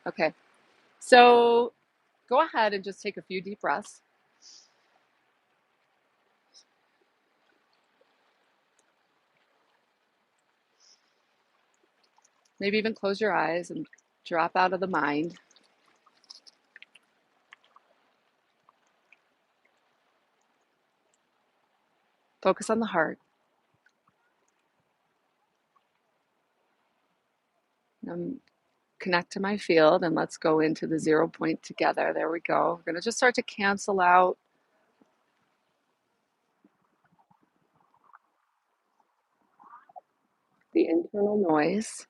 Okay, so go ahead and just take a few deep breaths. Maybe even close your eyes and drop out of the mind. Focus on the heart. Connect to my field and let's go into the 0 point together. There we go. We're going to just start to cancel out the internal noise,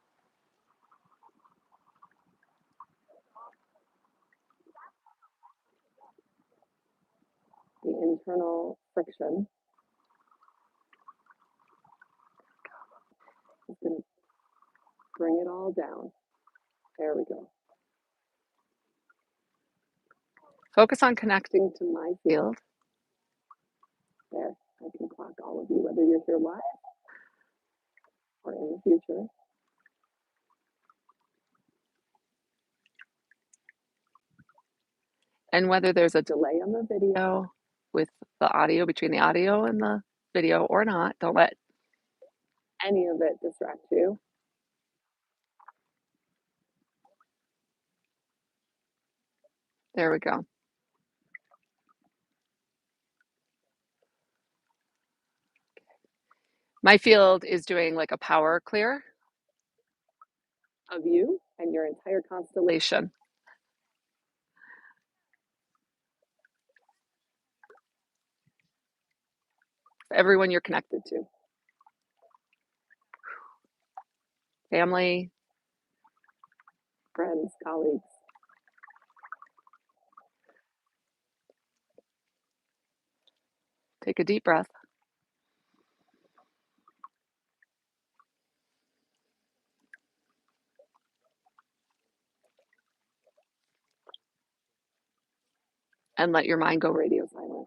the internal friction. Just going to bring it all down. There we go. Focus on connecting to my field. There, I can clock all of you, whether you're here live or in the future. And whether there's a delay on the video with the audio, between the audio and the video or not, don't let any of it distract you. There we go. My field is doing like a power clear of you and your entire constellation. Everyone you're connected to. Family, friends, colleagues. Take a deep breath. And let your mind go radio silent.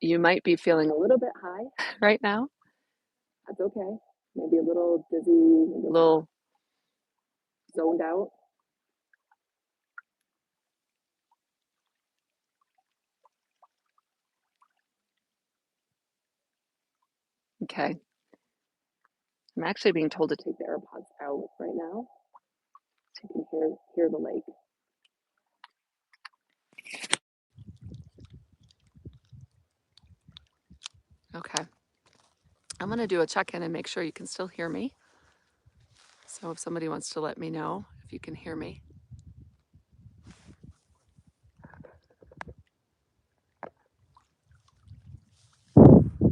You might be feeling a little bit high right now. That's okay. Maybe a little dizzy, maybe a little zoned out. Okay. I'm actually being told to take the AirPods out right now so you can hear the lake. Okay. I'm going to do a check-in and make sure you can still hear me. So if somebody wants to let me know if you can hear me.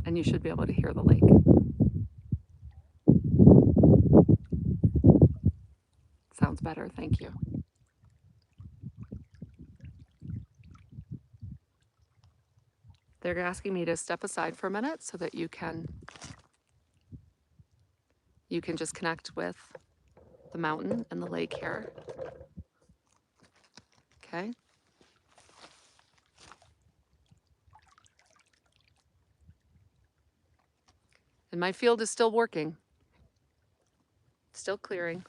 And you should be able to hear the lake. Sounds better, thank you. They're asking me to step aside for a minute so that you can just connect with the mountain and the lake here. Okay. And my field is still working, still clearing.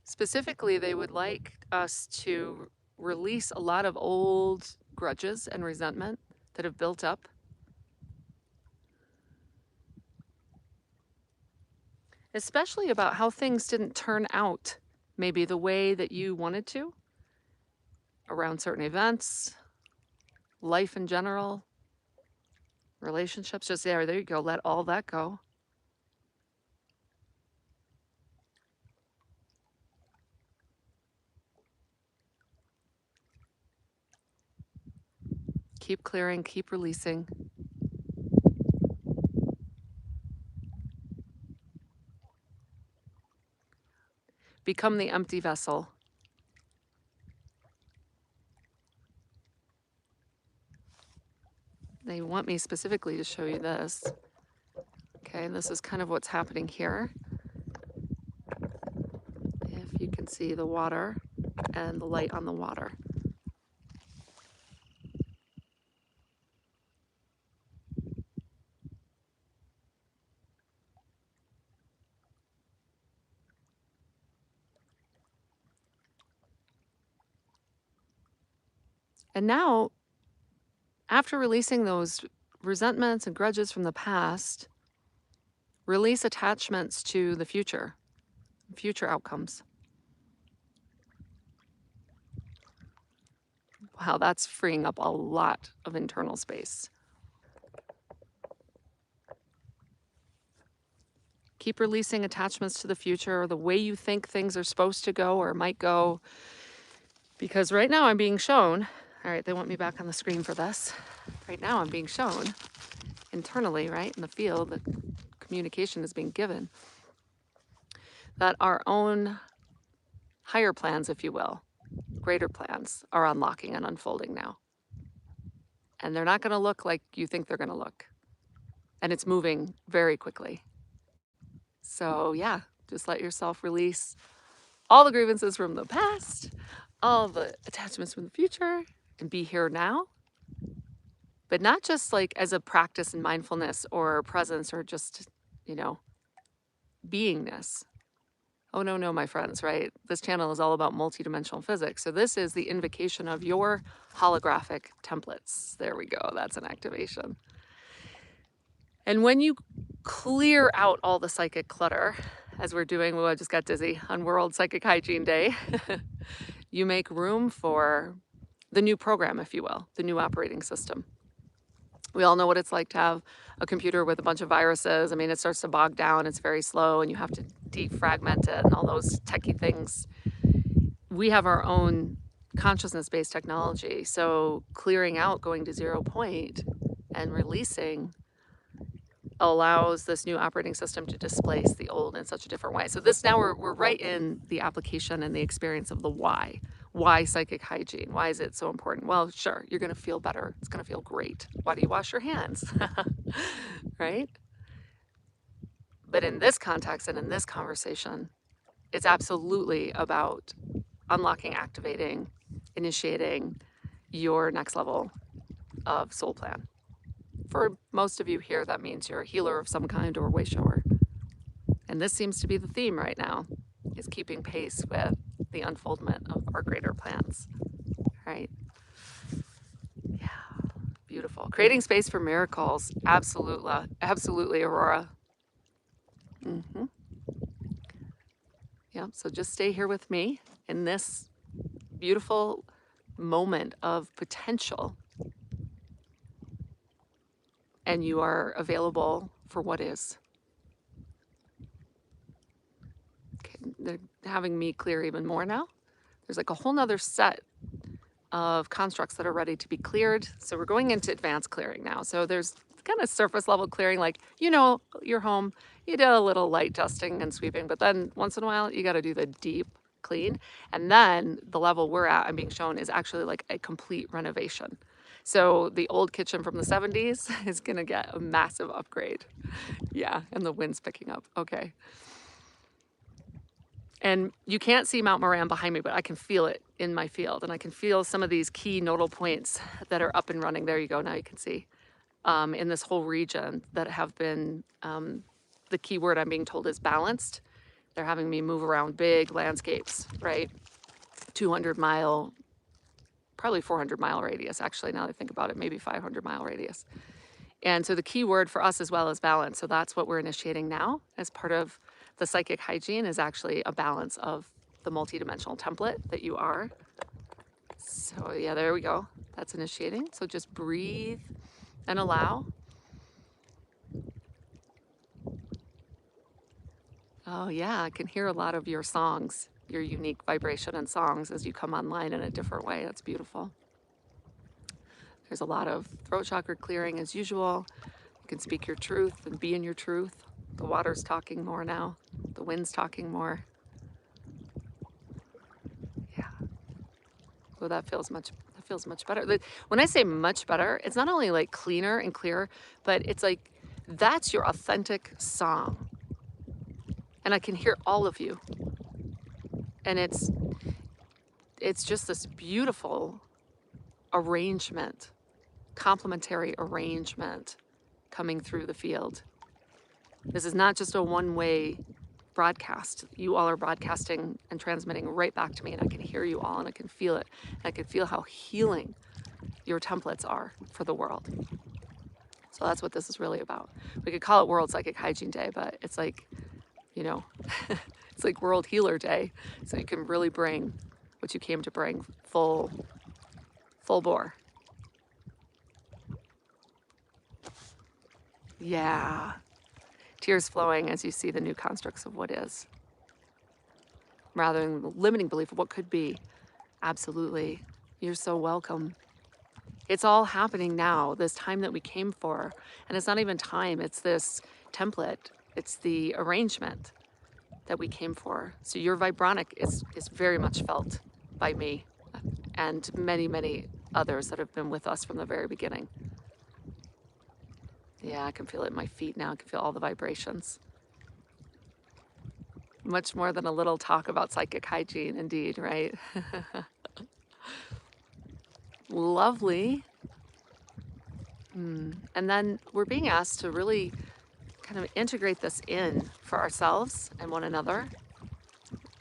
Specifically, they would like us to release a lot of old grudges and resentment that have built up. Especially about how things didn't turn out maybe the way that you wanted to around certain events, life in general, relationships. Just there you go. Let all that go. Keep clearing, keep releasing. Become the empty vessel. They want me specifically to show you this. Okay, this is kind of what's happening here. If you can see the water and the light on the water. And now, after releasing those resentments and grudges from the past, release attachments to the future outcomes. Wow, that's freeing up a lot of internal space. Keep releasing attachments to the future, or the way you think things are supposed to go or might go. Because right now I'm being shown, all right, they want me back on the screen for this. Right now I'm being shown internally, right, in the field, that communication is being given, that our own higher plans, if you will, greater plans, are unlocking and unfolding now. And they're not going to look like you think they're going to look. And it's moving very quickly. So yeah, just let yourself release all the grievances from the past, all the attachments from the future, and be here now. But not just like as a practice in mindfulness or presence or just, you know, beingness. Oh, no, my friends, right? This channel is all about multidimensional physics. So this is the invocation of your holographic templates. There we go. That's an activation. And when you clear out all the psychic clutter, as we're doing, well, I just got dizzy on World Psychic Hygiene Day, you make room for the new program, if you will, the new operating system. We all know what it's like to have a computer with a bunch of viruses. I mean, it starts to bog down, it's very slow, and you have to defragment it and all those techie things. We have our own consciousness-based technology. So clearing out, going to 0 point and releasing allows this new operating system to displace the old in such a different way. So this now we're right in the application and the experience of the why. Why psychic hygiene? Why is it so important? Well, sure, you're going to feel better. It's going to feel great. Why do you wash your hands? Right? But in this context and in this conversation, it's absolutely about unlocking, activating, initiating your next level of soul plan. For most of you here, that means you're a healer of some kind or a way shower. And this seems to be the theme right now, is keeping pace with the unfoldment of our greater plans, right? Yeah, beautiful. Creating space for miracles, absolutely, Aurora. Yeah, so just stay here with me in this beautiful moment of potential. And you are available for what is. Okay, they're having me clear even more now. There's like a whole nother set of constructs that are ready to be cleared. So we're going into advanced clearing now. So there's kind of surface level clearing, like, you know, your home, you did a little light dusting and sweeping, but then once in a while you got to do the deep clean. And then the level we're at, I'm being shown, is actually like a complete renovation. So the old kitchen from the 70s is going to get a massive upgrade. Yeah, and the wind's picking up. Okay. And you can't see Mount Moran behind me, but I can feel it in my field. And I can feel some of these key nodal points that are up and running. There you go. Now you can see in this whole region that have been, the key word I'm being told is balanced. They're having me move around big landscapes, right? 200-mile, probably 400-mile radius, actually, now that I think about it, maybe 500-mile radius. And so the key word for us as well is balance. So that's what we're initiating now as part of the psychic hygiene, is actually a balance of the multidimensional template that you are. So yeah, there we go. That's initiating. So just breathe and allow. Oh yeah, I can hear a lot of your songs, your unique vibration and songs as you come online in a different way. That's beautiful. There's a lot of throat chakra clearing as usual. You can speak your truth and be in your truth. The water's talking more now. The wind's talking more. Yeah. Well, that feels much better. When I say much better, it's not only like cleaner and clearer, but it's like that's your authentic song. And I can hear all of you. And it's just this beautiful arrangement, complementary arrangement coming through the field. This is not just a one-way broadcast. You all are broadcasting and transmitting right back to me, and I can hear you all, and I can feel it. I can feel how healing your templates are for the world. So that's what this is really about. We could call it World Psychic Hygiene Day, but it's like, you know, it's like World Healer Day. So you can really bring what you came to bring full bore. Yeah. Tears flowing as you see the new constructs of what is, rather than the limiting belief of what could be. Absolutely. You're so welcome. It's all happening now, this time that we came for. And it's not even time, it's this template, it's the arrangement that we came for. So your vibronic is very much felt by me and many, many others that have been with us from the very beginning. Yeah, I can feel it in my feet now. I can feel all the vibrations. Much more than a little talk about psychic hygiene, indeed, right? Lovely. And then we're being asked to really kind of integrate this in for ourselves and one another.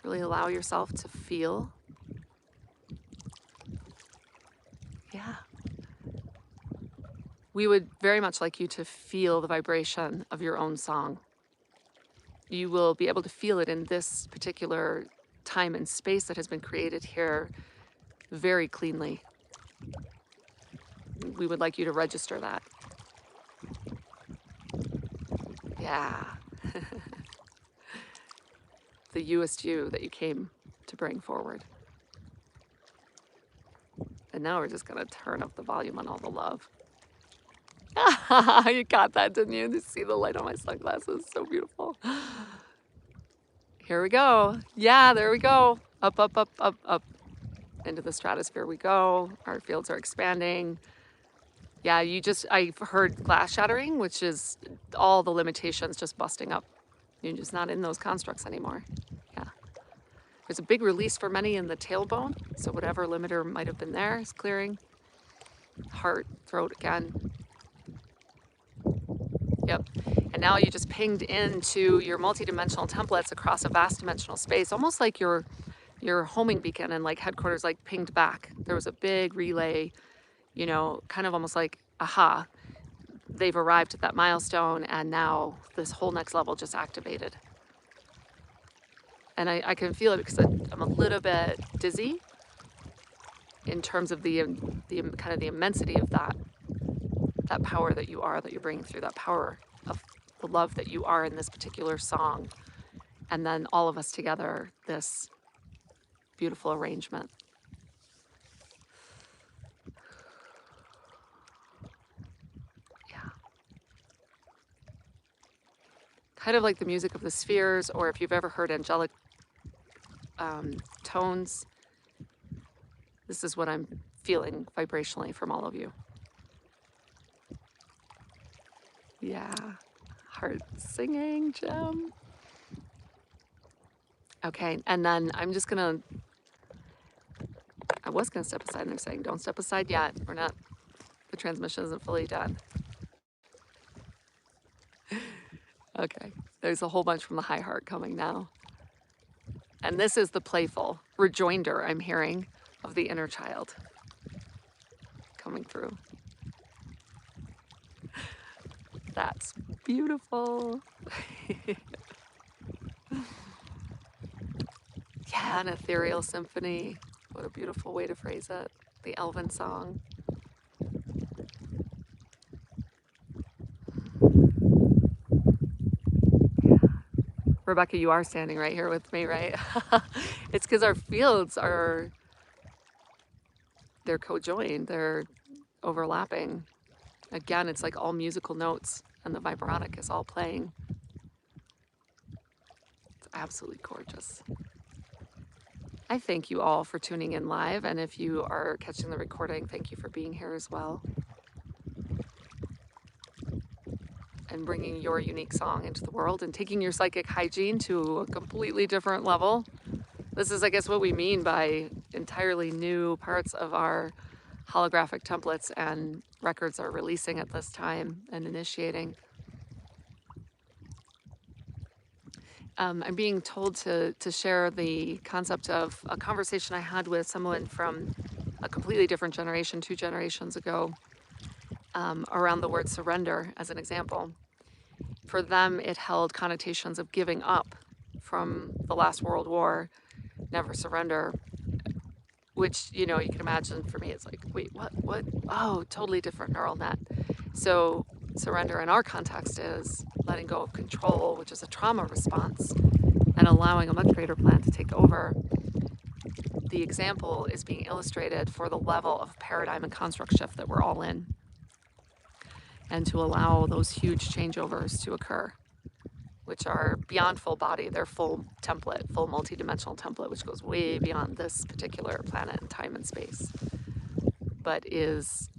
Really allow yourself to feel. Yeah. We would very much like you to feel the vibration of your own song. You will be able to feel it in this particular time and space that has been created here very cleanly. We would like you to register that. Yeah. The youest you that you came to bring forward. And now we're just going to turn up the volume on all the love. You got that, didn't you? To see the light on my sunglasses. So beautiful. Here we go. Yeah, there we go. Up, up, up, up, up. Into the stratosphere we go. Our fields are expanding. Yeah, I've heard glass shattering, which is all the limitations just busting up. You're just not in those constructs anymore. Yeah. There's a big release for many in the tailbone. So whatever limiter might have been there is clearing. Heart, throat again. Yep. And now you just pinged into your multidimensional templates across a vast dimensional space, almost like your homing beacon and like headquarters like pinged back. There was a big relay, kind of almost like, aha, they've arrived at that milestone and now this whole next level just activated. And I can feel it because I'm a little bit dizzy in terms of the kind of the immensity of that power that you're bringing through, that power of the love that you are in this particular song. And then all of us together, this beautiful arrangement. Yeah. Kind of like the music of the spheres, or if you've ever heard angelic tones, this is what I'm feeling vibrationally from all of you. Yeah. Heart singing, Jim. Okay, and then I was gonna step aside and they're saying, don't step aside yet. The transmission isn't fully done. Okay, there's a whole bunch from the high heart coming now. And this is the playful rejoinder I'm hearing of the inner child coming through. That's beautiful. Yeah, an ethereal symphony. What a beautiful way to phrase it. The elven song. Rebecca, you are standing right here with me, right? It's because our fields they're co-joined, they're overlapping. Again, it's like all musical notes and the vibronic is all playing. It's absolutely gorgeous. I thank you all for tuning in live, and if you are catching the recording, thank you for being here as well. And bringing your unique song into the world and taking your psychic hygiene to a completely different level. This is, I guess, what we mean by entirely new parts of our holographic templates and records are releasing at this time and initiating. I'm being told to share the concept of a conversation I had with someone from a completely different generation, 2 generations ago, around the word surrender as an example. For them, it held connotations of giving up from the last World War, never surrender, which, you know, you can imagine for me, it's like, wait, what? Oh, totally different neural net. So surrender in our context is letting go of control, which is a trauma response, and allowing a much greater plan to take over. The example is being illustrated for the level of paradigm and construct shift that we're all in, and to allow those huge changeovers to occur, which are beyond full body. They're full template, full multidimensional template, which goes way beyond this particular planet and time and space, but is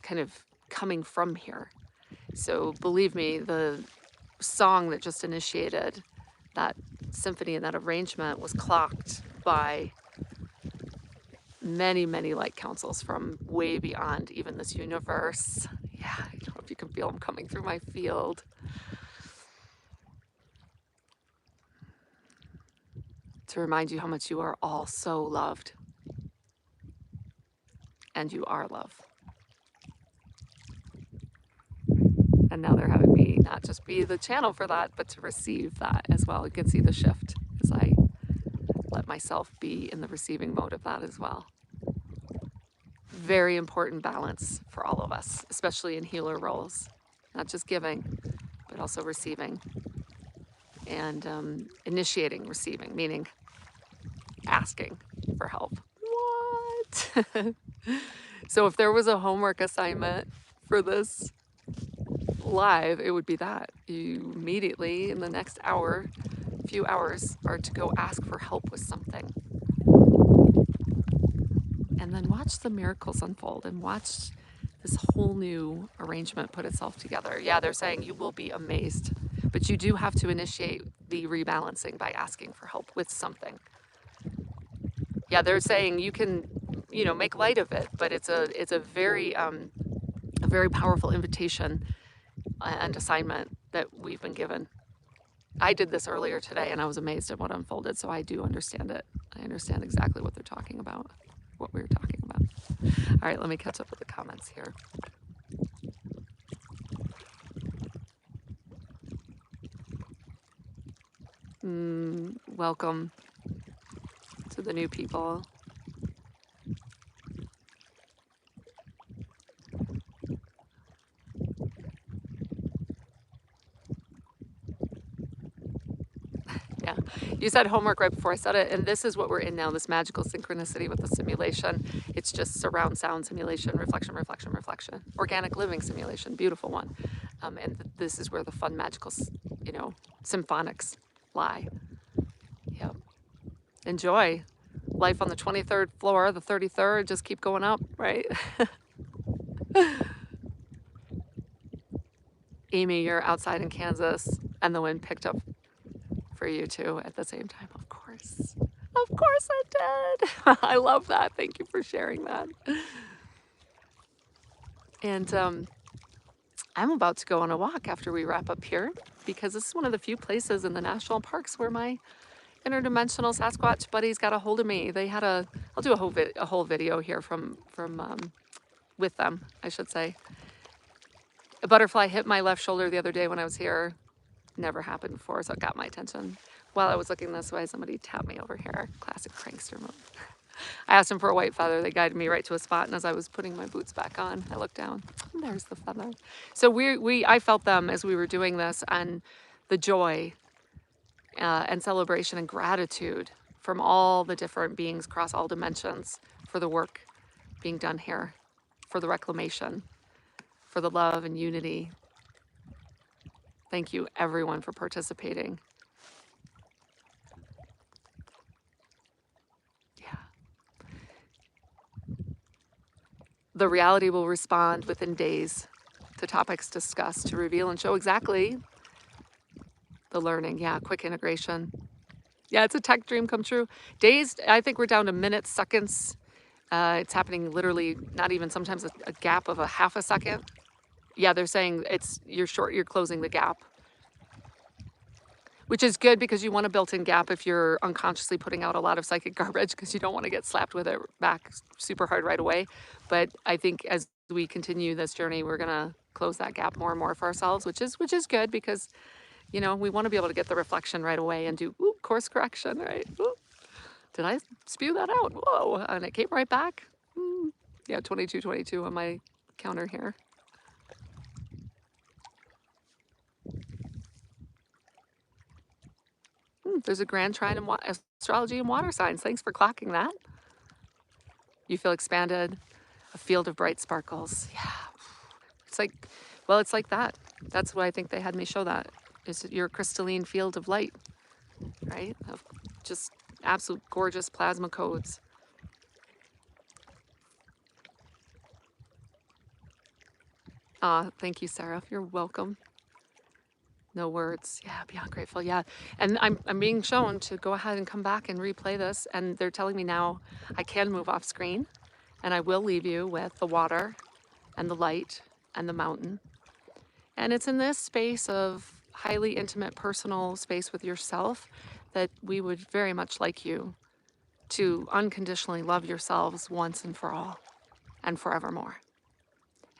kind of coming from here. So believe me, the song that just initiated that symphony and that arrangement was clocked by many, many light councils from way beyond even this universe. Yeah, I don't know if you can feel them coming through my field. To remind you how much you are all so loved. And you are love. And now they're having me not just be the channel for that, but to receive that as well. You can see the shift as I let myself be in the receiving mode of that as well. Very important balance for all of us, especially in healer roles. Not just giving, but also receiving. And initiating receiving, meaning asking for help. What? So if there was a homework assignment for this live, it would be that. You immediately, in the next hour, few hours, are to go ask for help with something. And then watch the miracles unfold and watch this whole new arrangement put itself together. Yeah, they're saying you will be amazed, but you do have to initiate the rebalancing by asking for help with something. Yeah, they're saying you can, you know, make light of it, but it's a very powerful invitation and assignment that we've been given. I did this earlier today and I was amazed at what unfolded, so I do understand it. I understand exactly what they're talking about, what we were talking about. All right, let me catch up with the comments here. Welcome to the new people. Yeah, you said homework right before I said it, and this is what we're in now, this magical synchronicity with the simulation. It's just surround sound simulation, reflection, reflection, reflection. Organic living simulation, beautiful one. And this is where the fun, magical, you know, symphonics lie. Yep. Enjoy. Life on the 23rd floor, the 33rd, just keep going up, right? Amy, you're outside in Kansas, and the wind picked up for you too at the same time, of course. Of course it did. I love that. Thank you for sharing that. And I'm about to go on a walk after we wrap up here because this is one of the few places in the national parks where my interdimensional Sasquatch buddies got a hold of me. They had I'll do a whole video here from with them, I should say. A butterfly hit my left shoulder the other day when I was here. Never happened before, so it got my attention. While I was looking this way, somebody tapped me over here. Classic prankster move. I asked them for a white feather. They guided me right to a spot, and as I was putting my boots back on, I looked down, and there's the feather. So I felt them as we were doing this, and the joy and celebration and gratitude from all the different beings across all dimensions for the work being done here, for the reclamation, for the love and unity. Thank you, everyone, for participating. Yeah. The reality will respond within days to topics discussed to reveal and show exactly the learning. Yeah, quick integration. Yeah, it's a tech dream come true. Days, I think we're down to minutes, seconds. It's happening literally, not even sometimes a gap of a half a second. Yeah, they're saying you're closing the gap. Which is good because you want a built-in gap if you're unconsciously putting out a lot of psychic garbage because you don't want to get slapped with it back super hard right away. But I think as we continue this journey, we're gonna close that gap more and more for ourselves, which is good because we want to be able to get the reflection right away and do course correction, right? Ooh, did I spew that out? Whoa, and it came right back. Yeah, 2222 on my counter here. There's a grand trine in astrology and water signs. Thanks for clocking that. You feel expanded, a field of bright sparkles. Yeah. It's like, well, it's like that. That's why I think they had me show that. Is your crystalline field of light, right? Of just absolute gorgeous plasma codes. Thank you, Sarah. You're welcome. No words. Yeah, beyond grateful. Yeah. And I'm being shown to go ahead and come back and replay this. And they're telling me now I can move off screen and I will leave you with the water and the light and the mountain. And it's in this space of highly intimate, personal space with yourself that we would very much like you to unconditionally love yourselves once and for all and forevermore.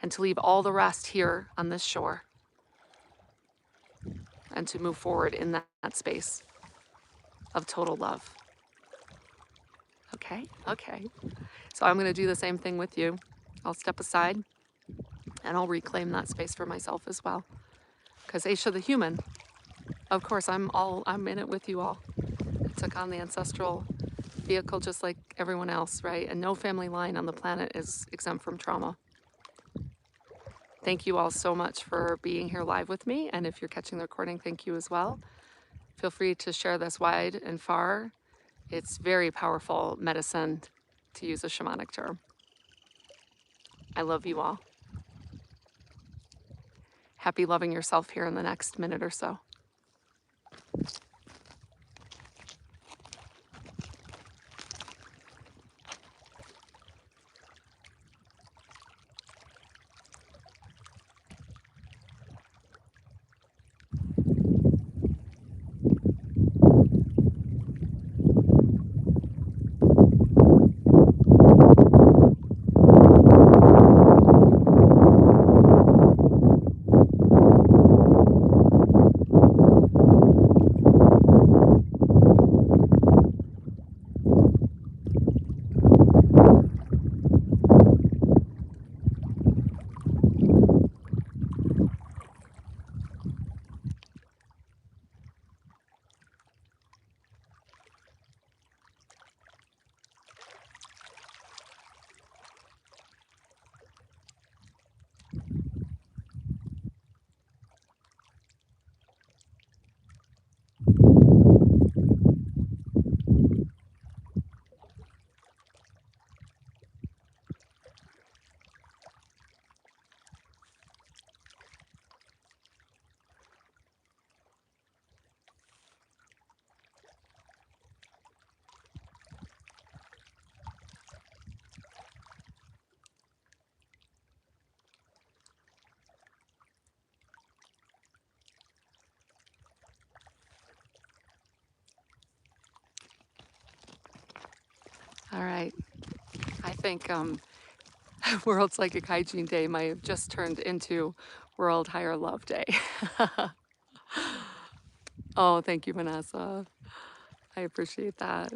And to leave all the rest here on this shore and to move forward in that space of total love. Okay? Okay. So I'm going to do the same thing with you. I'll step aside and I'll reclaim that space for myself as well. Because Aisha the human, of course, I'm in it with you all. I took on the ancestral vehicle just like everyone else, right? And no family line on the planet is exempt from trauma. Thank you all so much for being here live with me. And if you're catching the recording, thank you as well. Feel free to share this wide and far. It's very powerful medicine, to use a shamanic term. I love you all. Happy loving yourself here in the next minute or so. All right. I think World Psychic Hygiene Day might have just turned into World Higher Love Day. Oh, thank you, Vanessa. I appreciate that.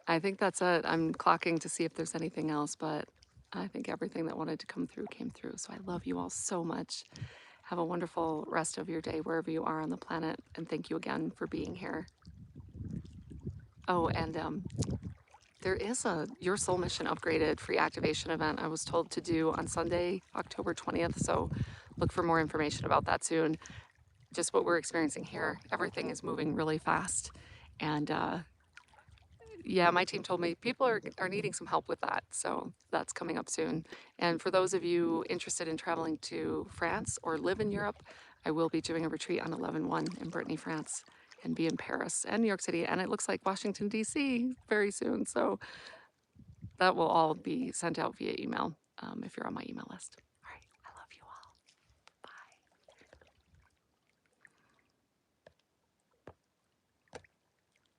I think that's it. I'm clocking to see if there's anything else, but I think everything that wanted to come through came through. So I love you all so much. Have a wonderful rest of your day wherever you are on the planet. And thank you again for being here. Oh, and there is a Your Soul Mission Upgraded free activation event I was told to do on Sunday, October 20th. So look for more information about that soon. Just what we're experiencing here. Everything is moving really fast. And yeah, my team told me people are needing some help with that. So that's coming up soon. And for those of you interested in traveling to France or live in Europe, I will be doing a retreat on 11/1 in Brittany, France, and be in Paris and New York City. And it looks like Washington, D.C. very soon. So that will all be sent out via email if you're on my email list.